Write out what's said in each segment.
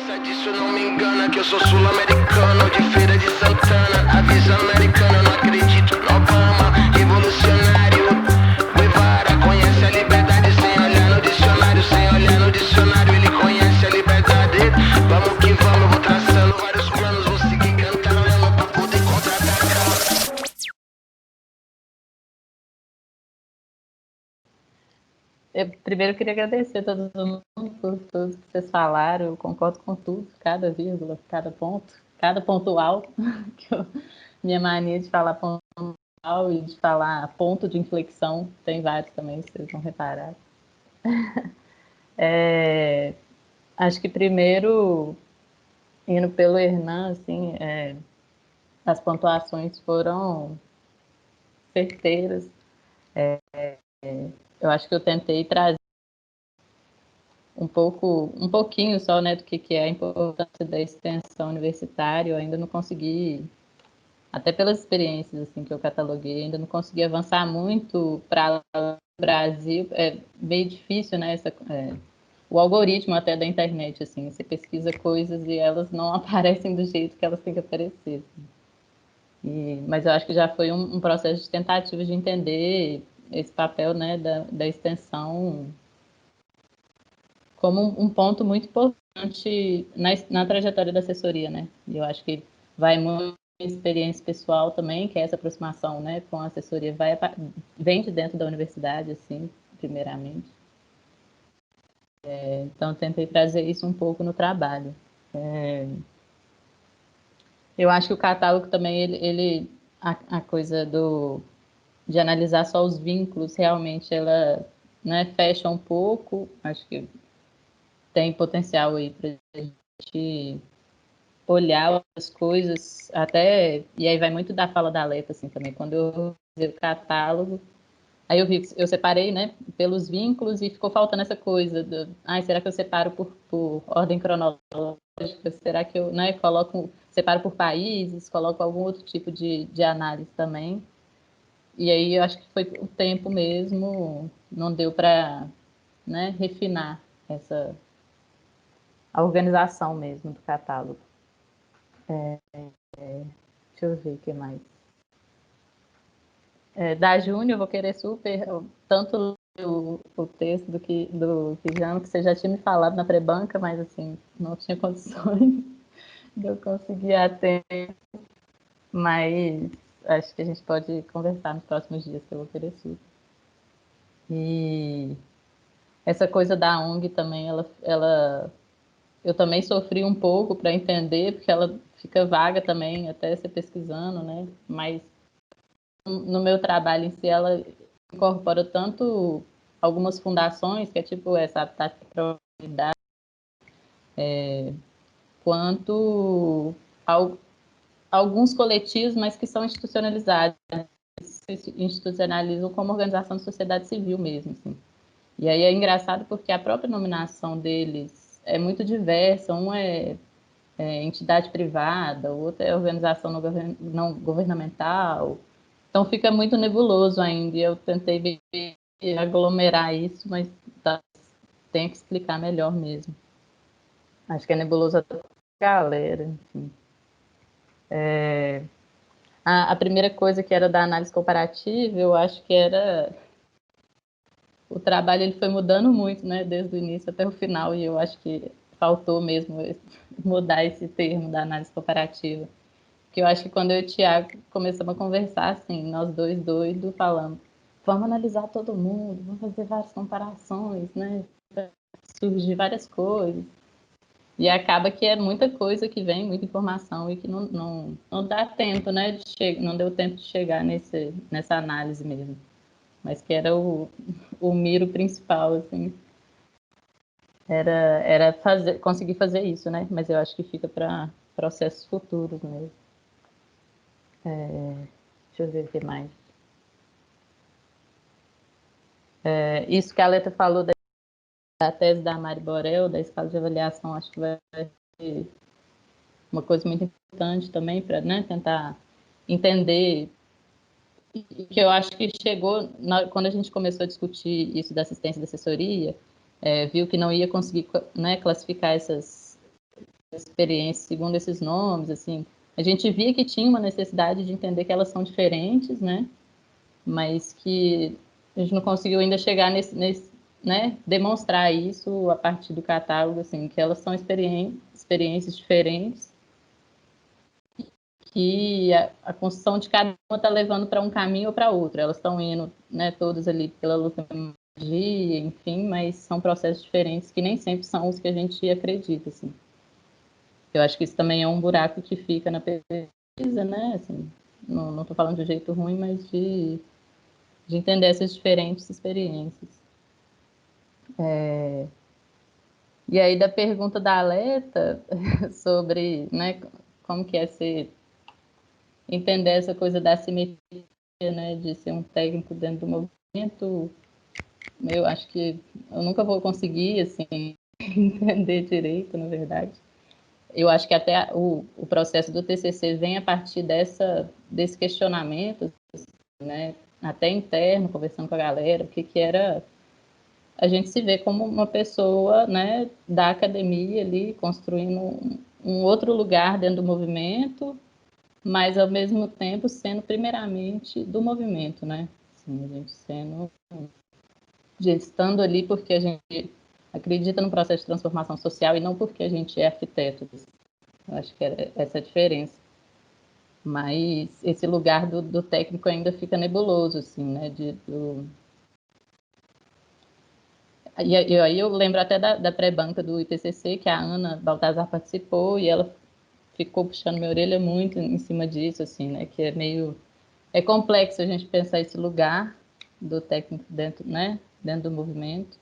Pensa disso, não me engana, que eu sou sul-americano, de Feira de Santana, a visão americana, eu não acredito no Obama, revolucionário, Guevara, conhece a liberdade sem olhar no dicionário, sem olhar no dicionário, ele conhece a liberdade, vamos que vamos, eu vou traçando vários planos, vou seguir cantarolando pra poder contra-atacar. Eu primeiro queria agradecer a todo mundo por tudo que vocês falaram. Eu concordo com tudo, cada vírgula, cada pontual. Minha mania de falar pontual e de falar ponto de inflexão, tem vários também, vocês vão reparar. Acho que primeiro, indo pelo Hernan, assim, as pontuações foram certeiras. Eu acho que eu tentei trazer um pouquinho só, né, do que é a importância da extensão universitária. Eu ainda não consegui, até pelas experiências assim que eu cataloguei, ainda não consegui avançar muito para o Brasil. É meio difícil, né, o algoritmo até da internet, assim, você pesquisa coisas e elas não aparecem do jeito que elas têm que aparecer. Mas eu acho que já foi um processo de tentativa de entender esse papel, né, da extensão como um ponto muito importante na trajetória da assessoria, né? E eu acho que vai muito experiência pessoal também, que é essa aproximação, né, com a assessoria, vem de dentro da universidade, assim, primeiramente. Então, tentei trazer isso um pouco no trabalho. Eu acho que o catálogo também, a coisa de analisar só os vínculos, realmente ela, né, fecha um pouco. Acho que tem potencial aí para a gente olhar as coisas, até, e aí vai muito da fala da Aleta, assim, também, quando eu fiz o catálogo, aí eu vi que eu separei, né, pelos vínculos, e ficou faltando essa coisa será que eu separo por ordem cronológica, será que eu, né, separo por países, coloco algum outro tipo de análise também, e aí eu acho que foi o tempo mesmo, não deu para, né, refinar a organização mesmo do catálogo. Deixa eu ver o que mais. Da Júnior, eu vou querer super, tanto o texto do Kijano, que você já tinha me falado na pré-banca, mas assim, não tinha condições de eu conseguir a tempo, mas acho que a gente pode conversar nos próximos dias, que eu vou querer super. E essa coisa da ONG também, eu também sofri um pouco para entender, porque ela fica vaga também, até você pesquisando, né? Mas no meu trabalho em si, ela incorpora tanto algumas fundações, que é tipo essa Habitat para a Humanidade, quanto alguns coletivos, mas que são institucionalizados, se institucionalizam como organização de sociedade civil mesmo. Assim. E aí é engraçado porque a própria nominação deles é muito diversa, um é entidade privada, o outro é organização não governamental. Então fica muito nebuloso ainda. Eu tentei aglomerar isso, mas tem que explicar melhor mesmo. Acho que é nebuloso até para a galera, enfim. A primeira coisa que era da análise comparativa, eu acho que era o trabalho, ele foi mudando muito, né, desde o início até o final, e eu acho que faltou mesmo mudar esse termo da análise comparativa. Porque eu acho que quando eu e o Tiago começamos a conversar, assim, nós dois doidos, falando, vamos analisar todo mundo, vamos fazer várias comparações, né, surgir várias coisas. E acaba que é muita coisa que vem, muita informação, e que não dá tempo, né, não deu tempo de chegar nessa análise mesmo. Mas que era o miro principal, assim, era conseguir fazer isso, né? Mas eu acho que fica para processos futuros mesmo. Deixa eu ver o que mais. Isso que a Aleta falou da tese da Mari Borel, da escala de avaliação, acho que vai ser uma coisa muito importante também para, né, tentar entender, que eu acho que chegou, quando a gente começou a discutir isso da assistência da assessoria, viu que não ia conseguir, né, classificar experiências segundo esses nomes, assim, a gente via que tinha uma necessidade de entender que elas são diferentes, né? Mas que a gente não conseguiu ainda chegar nesse né? Demonstrar isso a partir do catálogo, assim, que elas são experiências diferentes, que a construção de cada uma está levando para um caminho ou para outro. Elas estão indo, né, todas ali pela luta de magia, enfim, mas são processos diferentes que nem sempre são os que a gente acredita, assim. Eu acho que isso também é um buraco que fica na pesquisa, né? Assim, não estou falando de um jeito ruim, mas de entender essas diferentes experiências. E aí, da pergunta da Aleta sobre, né, como que é entender essa coisa da simetria, né, de ser um técnico dentro do movimento, eu acho que eu nunca vou conseguir, assim, entender direito, na verdade. Eu acho que até o processo do TCC vem a partir desse questionamento, né, até interno, conversando com a galera, o que era a gente se vê como uma pessoa, né, da academia ali, construindo um outro lugar dentro do movimento, mas ao mesmo tempo sendo primeiramente do movimento, né? Assim, a gente estando ali porque a gente acredita no processo de transformação social e não porque a gente é arquiteto. Eu acho que é essa a diferença. Mas esse lugar do técnico ainda fica nebuloso, assim, né? E aí eu lembro até da pré-banca do IPCC, que a Ana Baltazar participou, e ela ficou puxando minha orelha muito em cima disso, assim, né? Que é meio... É complexo a gente pensar esse lugar do técnico dentro, né? Dentro do movimento.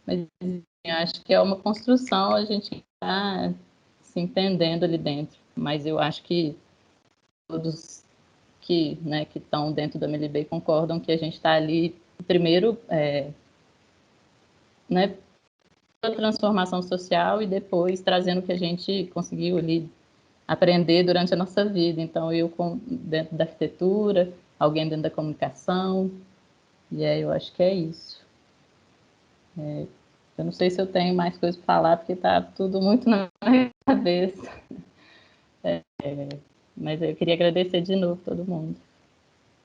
Mas eu acho que é uma construção, a gente está se entendendo ali dentro. Mas eu acho que todos que estão dentro da MLB concordam que a gente está ali, primeiro, né, pela transformação social e depois trazendo o que a gente conseguiu ali aprender durante a nossa vida. Então, eu dentro da arquitetura, alguém dentro da comunicação, e aí eu acho que é isso. Eu não sei se eu tenho mais coisa para falar, porque está tudo muito na minha cabeça. Mas eu queria agradecer de novo todo mundo.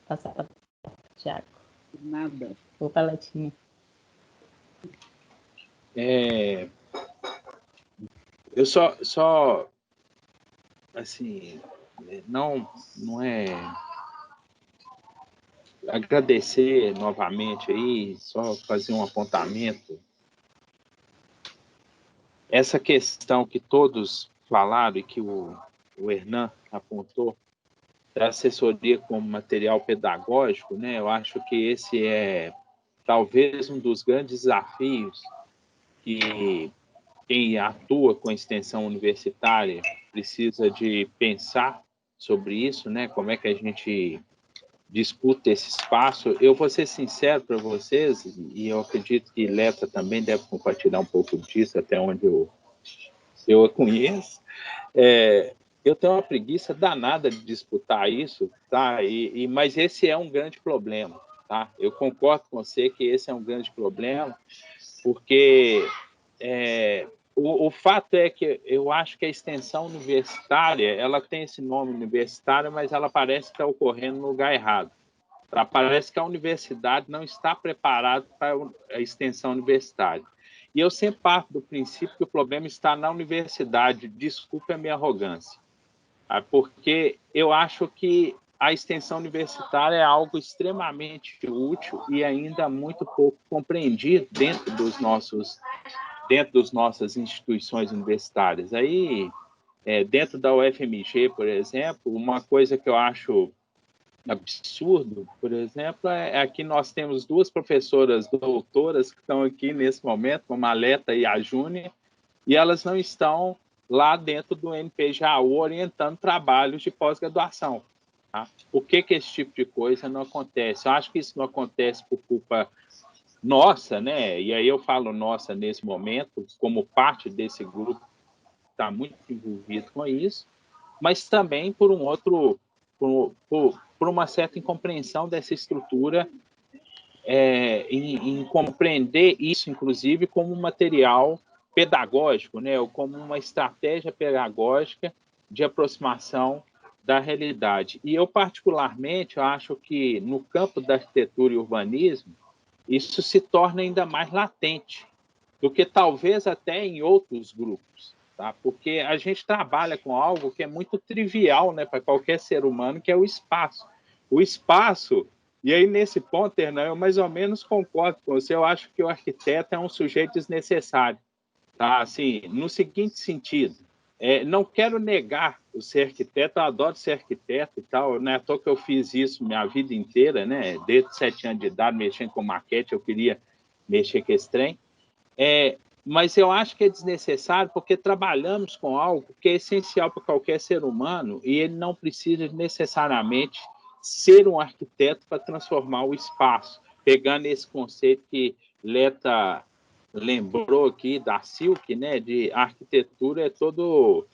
Passar para o Thiago. Nada. Vou para a Letinha. Eu só assim, não é agradecer novamente aí, só fazer um apontamento. Essa questão que todos falaram e que o Hernan apontou, da assessoria como material pedagógico, né? Eu acho que esse é talvez um dos grandes desafios que quem atua com extensão universitária precisa de pensar sobre isso, né? Como é que a gente disputa esse espaço. Eu vou ser sincero para vocês, e eu acredito que Leta também deve compartilhar um pouco disso, até onde eu a conheço. Eu tenho uma preguiça danada de disputar isso, tá? Mas esse é um grande problema, tá? Eu concordo com você que esse é um grande problema, porque o fato é que eu acho que a extensão universitária, ela tem esse nome universitário, mas ela parece que está ocorrendo no lugar errado. Parece que a universidade não está preparada para a extensão universitária. E eu sempre parto do princípio que o problema está na universidade. Desculpe a minha arrogância, porque eu acho que a extensão universitária é algo extremamente útil e ainda muito pouco compreendido dentro das nossas instituições universitárias. Aí, dentro da UFMG, por exemplo, uma coisa que eu acho absurdo, por exemplo, é que nós temos duas professoras doutoras que estão aqui nesse momento, como a Leta e a Júnia, e elas não estão lá dentro do NPJU orientando trabalhos de pós-graduação. Tá? Por que esse tipo de coisa não acontece? Eu acho que isso não acontece por culpa nossa, né? E aí eu falo nossa nesse momento, como parte desse grupo que está muito envolvido com isso, mas também por um outro, por uma certa incompreensão dessa estrutura, em compreender isso, inclusive, como material pedagógico, né, ou como uma estratégia pedagógica de aproximação da realidade. E eu, particularmente, acho que no campo da arquitetura e urbanismo, isso se torna ainda mais latente do que talvez até em outros grupos, tá? Porque a gente trabalha com algo que é muito trivial, né, para qualquer ser humano, que é o espaço. O espaço, e aí nesse ponto, Hernan, eu mais ou menos concordo com você, eu acho que o arquiteto é um sujeito desnecessário, tá? Assim, no seguinte sentido, não quero negar o ser arquiteto, eu adoro ser arquiteto e tal, não é à toa que eu fiz isso minha vida inteira, né? Desde 7 anos de idade, mexendo com maquete, eu queria mexer com esse trem. Mas eu acho que é desnecessário porque trabalhamos com algo que é essencial para qualquer ser humano e ele não precisa necessariamente ser um arquiteto para transformar o espaço, pegando esse conceito que Leta lembrou aqui da Silk, né, de arquitetura é toda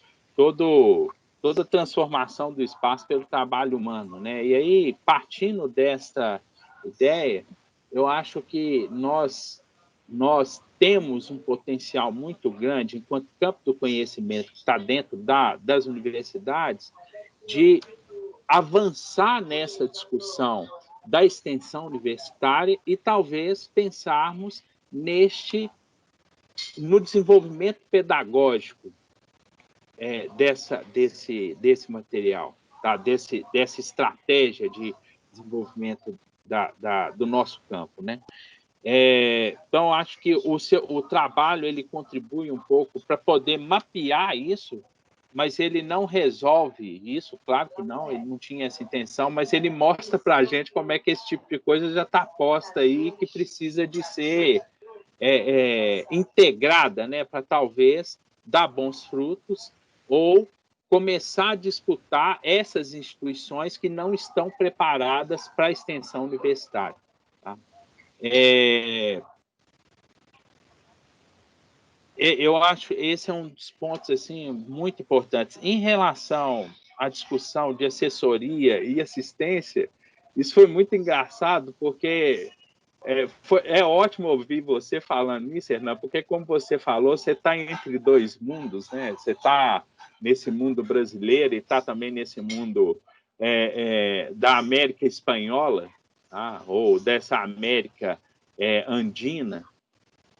transformação do espaço pelo trabalho humano, né? E aí, partindo desta ideia, eu acho que nós temos um potencial muito grande, enquanto campo do conhecimento que está dentro das universidades, de avançar nessa discussão da extensão universitária e talvez pensarmos no desenvolvimento pedagógico desse material, tá? Dessa estratégia de desenvolvimento do nosso campo, né? Então, acho que o trabalho ele contribui um pouco para poder mapear isso, mas ele não resolve isso, claro que não, ele não tinha essa intenção, mas ele mostra para a gente como é que esse tipo de coisa já está posta aí, que precisa de ser integrada, né, para talvez dar bons frutos ou começar a disputar essas instituições que não estão preparadas para a extensão universitária. Tá? Eu acho que esse é um dos pontos assim, muito importantes. Em relação à discussão de assessoria e assistência, isso foi muito engraçado, porque é ótimo ouvir você falando isso, Hernan, porque, como você falou, você está entre dois mundos, né? Você está nesse mundo brasileiro e está também nesse mundo da América Espanhola, tá? Ou dessa América andina.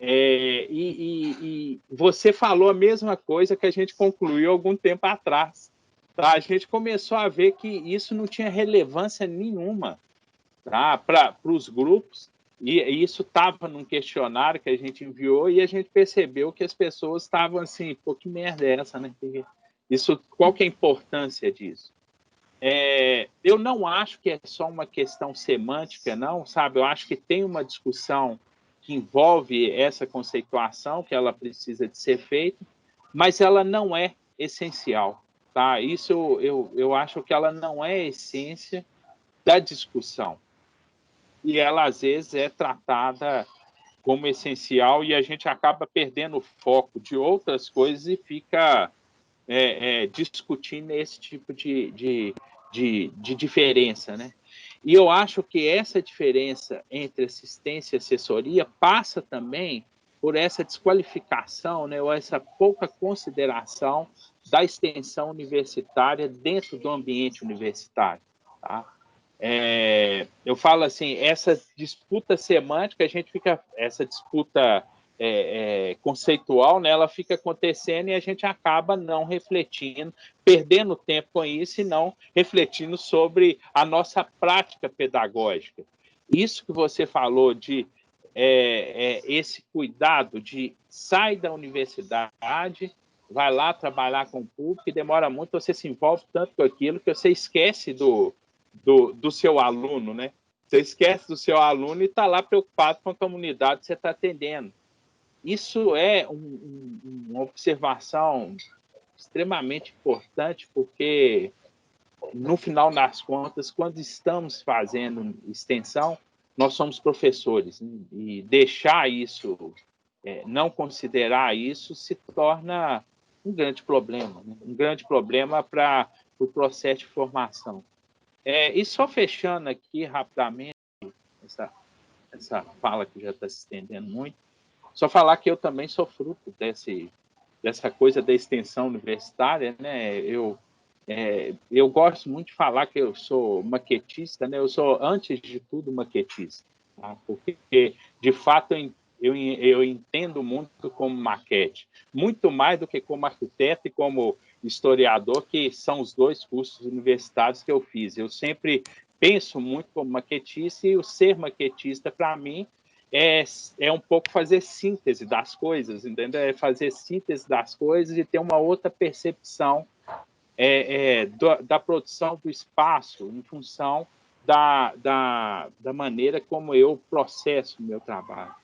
E você falou a mesma coisa que a gente concluiu algum tempo atrás. Tá? A gente começou a ver que isso não tinha relevância nenhuma, tá? Para os grupos, e isso estava num questionário que a gente enviou e a gente percebeu que as pessoas estavam assim, pô, que merda é essa, né? Qual que é a importância disso? Eu não acho que é só uma questão semântica, não, sabe? Eu acho que tem uma discussão que envolve essa conceituação, que ela precisa de ser feita, mas ela não é essencial, tá? Isso eu acho que ela não é a essência da discussão. E ela, às vezes, é tratada como essencial e a gente acaba perdendo o foco de outras coisas e fica discutindo esse tipo de diferença, né? E eu acho que essa diferença entre assistência e assessoria passa também por essa desqualificação, né, ou essa pouca consideração da extensão universitária dentro do ambiente universitário. Tá? Eu falo assim, essa disputa semântica, a gente fica, essa disputa conceitual, né, ela fica acontecendo e a gente acaba não refletindo, perdendo tempo com isso e não refletindo sobre a nossa prática pedagógica. Isso que você falou de esse cuidado de sai da universidade, vai lá trabalhar com o público e demora muito, você se envolve tanto com aquilo que você esquece do seu aluno, né? Você esquece do seu aluno e está lá preocupado com a comunidade que você está atendendo. Isso é uma observação extremamente importante, porque, no final das contas, quando estamos fazendo extensão, nós somos professores, né? E deixar isso, não considerar isso, se torna um grande problema, né? Um grande problema para o processo de formação. E só fechando aqui rapidamente essa fala que já está se estendendo muito, Só falar que eu também sou fruto dessa coisa da extensão universitária, né? Eu gosto muito de falar que eu sou maquetista, né? Eu sou, antes de tudo, maquetista, tá? Porque, de fato, eu entendo o mundo como maquete, muito mais do que como arquiteto e como historiador, que são os dois cursos universitários que eu fiz. Eu sempre penso muito como maquetista, e o ser maquetista, para mim, é um pouco fazer síntese das coisas, entendeu? É fazer síntese das coisas e ter uma outra percepção da produção do espaço em função da maneira como eu processo o meu trabalho.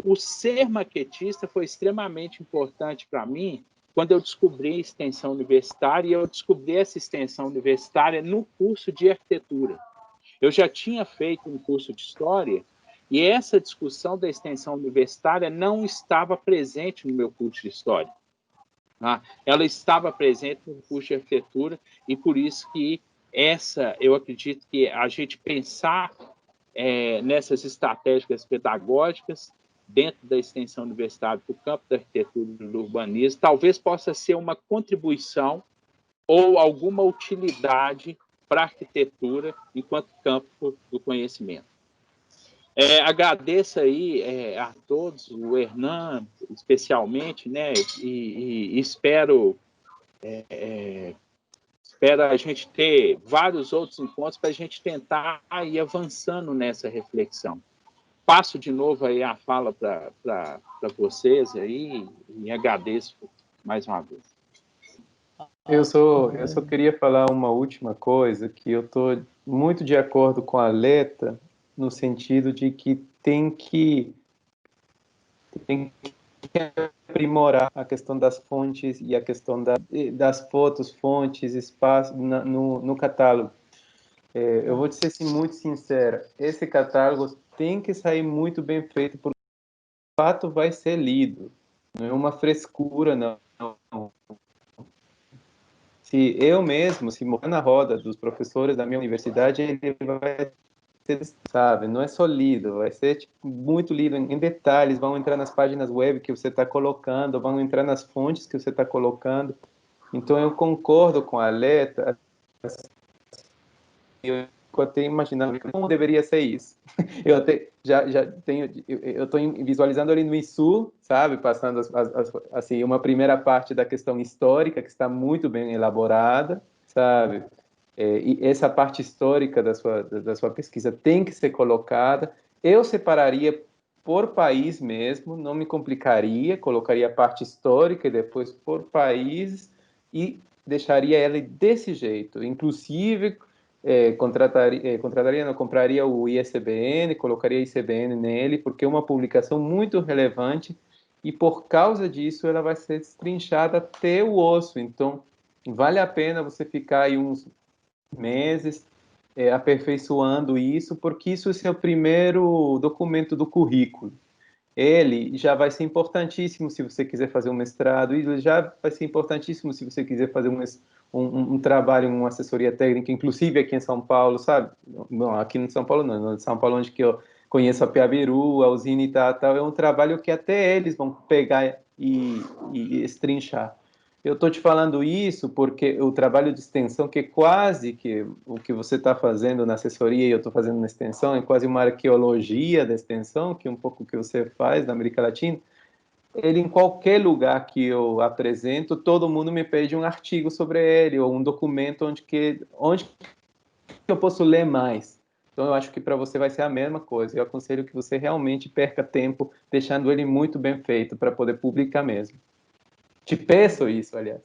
O ser maquetista foi extremamente importante para mim quando eu descobri a extensão universitária, e eu descobri essa extensão universitária no curso de arquitetura. Eu já tinha feito um curso de história, e essa discussão da extensão universitária não estava presente no meu curso de história. Tá? Ela estava presente no curso de arquitetura, e por isso que eu acredito que a gente pensar nessas estratégias pedagógicas dentro da extensão universitária para o campo da arquitetura e do urbanismo, talvez possa ser uma contribuição ou alguma utilidade para a arquitetura enquanto campo do conhecimento. Agradeço aí a todos, o Hernan especialmente, né, e espero a gente ter vários outros encontros para a gente tentar ir avançando nessa reflexão. Passo de novo aí a fala para vocês aí e agradeço mais uma vez. Eu só queria falar uma última coisa, que eu estou muito de acordo com a Leta, no sentido de que tem que aprimorar a questão das fontes e a questão das fotos, fontes, espaço no catálogo. Eu vou te ser assim, muito sincera, esse catálogo tem que sair muito bem feito, porque o fato vai ser lido, não é uma frescura, não. Se eu mesmo, se morar na roda dos professores da minha universidade, ele vai ser, sabe, não é só lido, vai ser tipo, muito lido em detalhes, vão entrar nas páginas web que você está colocando, vão entrar nas fontes que você está colocando. Então, eu concordo com a Aleta, eu até imaginando como deveria ser isso. Eu até eu estou visualizando ali no ISU, sabe, passando assim uma primeira parte da questão histórica que está muito bem elaborada, sabe, e essa parte histórica da sua pesquisa tem que ser colocada. Eu separaria por país mesmo, não me complicaria, colocaria a parte histórica e depois por país e deixaria ela desse jeito, inclusive compraria o ISBN, colocaria ICBN nele, porque é uma publicação muito relevante e por causa disso ela vai ser destrinchada até o osso. Então, vale a pena você ficar aí uns meses aperfeiçoando isso, porque isso é o seu primeiro documento do currículo. Ele já vai ser importantíssimo se você quiser fazer um mestrado, ele já vai ser importantíssimo se você quiser fazer um trabalho, uma assessoria técnica, inclusive aqui em São Paulo, sabe? Bom, aqui em São Paulo não, em São Paulo onde que eu conheço a Piabiru, a usina e tal, é um trabalho que até eles vão pegar e estrinchar. Eu estou te falando isso porque o trabalho de extensão, que é quase que o que você está fazendo na assessoria e eu estou fazendo na extensão, é quase uma arqueologia da extensão, que é um pouco o que você faz na América Latina. Ele, em qualquer lugar que eu apresento, todo mundo me pede um artigo sobre ele, ou um documento onde eu posso ler mais. Então, eu acho que para você vai ser a mesma coisa. Eu aconselho que você realmente perca tempo deixando ele muito bem feito para poder publicar mesmo. Te peço isso, aliás.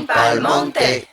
Pa'l monte.